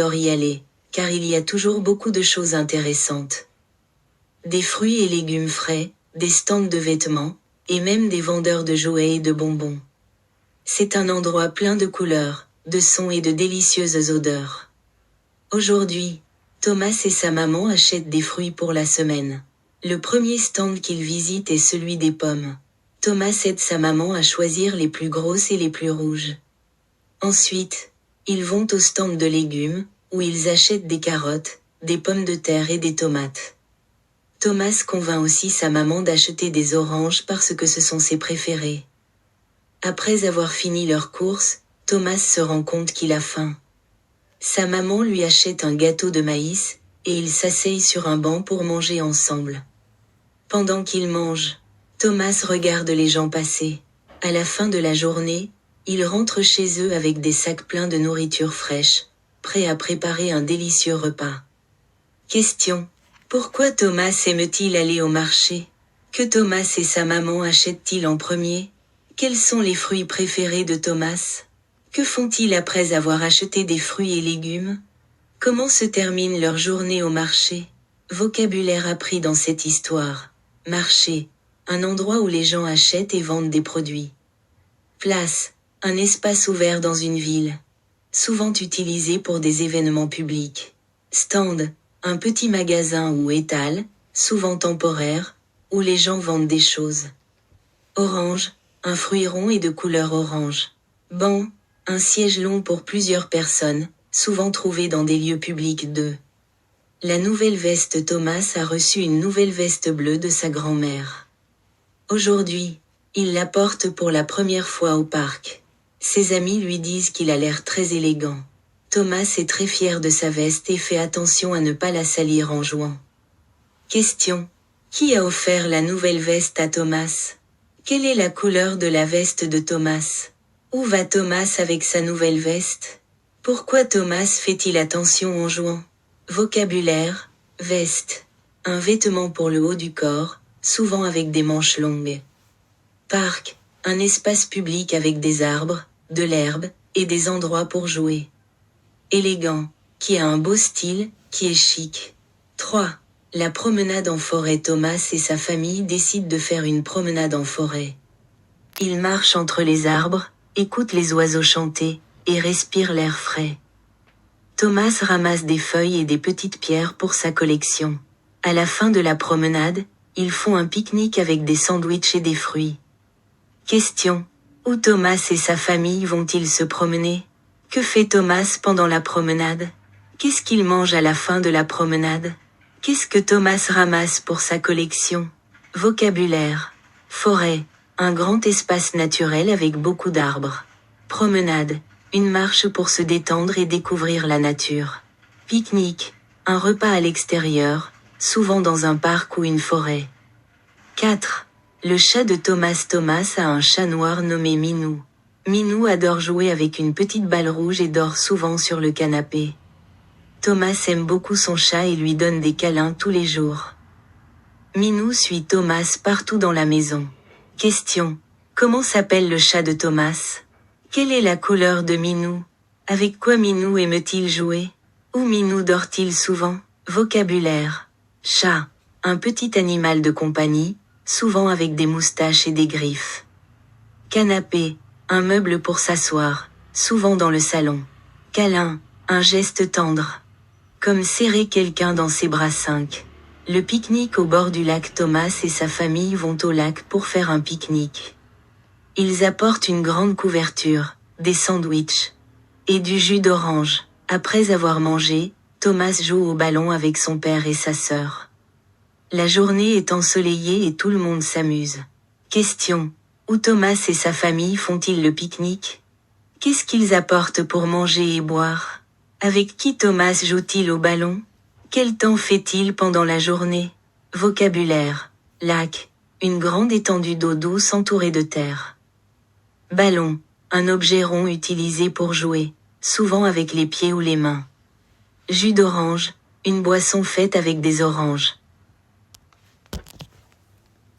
adore y aller, car il y a toujours beaucoup de choses intéressantes. Des fruits et légumes frais, des stands de vêtements, et même des vendeurs de jouets et de bonbons. C'est un endroit plein de couleurs, de sons et de délicieuses odeurs. Aujourd'hui, Thomas et sa maman achètent des fruits pour la semaine. Le premier stand qu'ils visitent est celui des pommes. Thomas aide sa maman à choisir les plus grosses et les plus rouges. Ensuite, ils vont au stand de légumes, où ils achètent des carottes, des pommes de terre et des tomates. Thomas convainc aussi sa maman d'acheter des oranges parce que ce sont ses préférés. Après avoir fini leurs courses, Thomas se rend compte qu'il a faim. Sa maman lui achète un gâteau de maïs, et ils s'asseyent sur un banc pour manger ensemble. Pendant qu'ils mangent, Thomas regarde les gens passer. À la fin de la journée, ils rentrent chez eux avec des sacs pleins de nourriture fraîche, prêts à préparer un délicieux repas. Question. Pourquoi Thomas aime-t-il aller au marché? Que Thomas et sa maman achètent-ils en premier? Quels sont les fruits préférés de Thomas? Que font-ils après avoir acheté des fruits et légumes? Comment se termine leur journée au marché? Vocabulaire appris dans cette histoire. Marché. Un endroit où les gens achètent et vendent des produits. Place. Un espace ouvert dans une ville. Souvent utilisé pour des événements publics. Stand. Un petit magasin ou étal, souvent temporaire, où les gens vendent des choses. Orange. Un fruit rond et de couleur orange. Banc. Un siège long pour plusieurs personnes, souvent trouvé dans des lieux publics de. La nouvelle veste. Thomas a reçu une nouvelle veste bleue de sa grand-mère. Aujourd'hui, il la porte pour la première fois au parc. Ses amis lui disent qu'il a l'air très élégant. Thomas est très fier de sa veste et fait attention à ne pas la salir en jouant. Question. Qui a offert la nouvelle veste à Thomas? Quelle est la couleur de la veste de Thomas? Où va Thomas avec sa nouvelle veste? Pourquoi Thomas fait-il attention en jouant? Vocabulaire. Veste. Un vêtement pour le haut du corps, souvent avec des manches longues. Parc. Un espace public avec des arbres, de l'herbe, et des endroits pour jouer. Élégant. Qui a un beau style, qui est chic. 3. La promenade en forêt. Thomas et sa famille décident de faire une promenade en forêt. Ils marchent entre les arbres, écoutent les oiseaux chanter, et respirent l'air frais. Thomas ramasse des feuilles et des petites pierres pour sa collection. À la fin de la promenade, ils font un pique-nique avec des sandwichs et des fruits. Question. Où Thomas et sa famille vont-ils se promener? Que fait Thomas pendant la promenade? Qu'est-ce qu'il mange à la fin de la promenade? Qu'est-ce que Thomas ramasse pour sa collection? Vocabulaire. Forêt. Un grand espace naturel avec beaucoup d'arbres. Promenade. Une marche pour se détendre et découvrir la nature. Pique-nique. Un repas à l'extérieur, souvent dans un parc ou une forêt. 4. Le chat de Thomas. Thomas a un chat noir nommé Minou. Minou adore jouer avec une petite balle rouge et dort souvent sur le canapé. Thomas aime beaucoup son chat et lui donne des câlins tous les jours. Minou suit Thomas partout dans la maison. Question. Comment s'appelle le chat de Thomas? Quelle est la couleur de Minou? Avec quoi Minou aime-t-il jouer? Où Minou dort-il souvent? Vocabulaire. Chat. Un petit animal de compagnie, souvent avec des moustaches et des griffes. Canapé. Un meuble pour s'asseoir, souvent dans le salon. Câlin. Un geste tendre. Comme serrer quelqu'un dans ses bras. 5. Le pique-nique au bord du lac. Thomas et sa famille vont au lac pour faire un pique-nique. Ils apportent une grande couverture, des sandwichs et du jus d'orange. Après avoir mangé, Thomas joue au ballon avec son père et sa sœur. La journée est ensoleillée et tout le monde s'amuse. Question. Où Thomas et sa famille font-ils le pique-nique? Qu'est-ce qu'ils apportent pour manger et boire? Avec qui Thomas joue-t-il au ballon? Quel temps fait-il pendant la journée? Vocabulaire. Lac. Une grande étendue d'eau douce entourée de terre. Ballon. Un objet rond utilisé pour jouer, souvent avec les pieds ou les mains. Jus d'orange. Une boisson faite avec des oranges.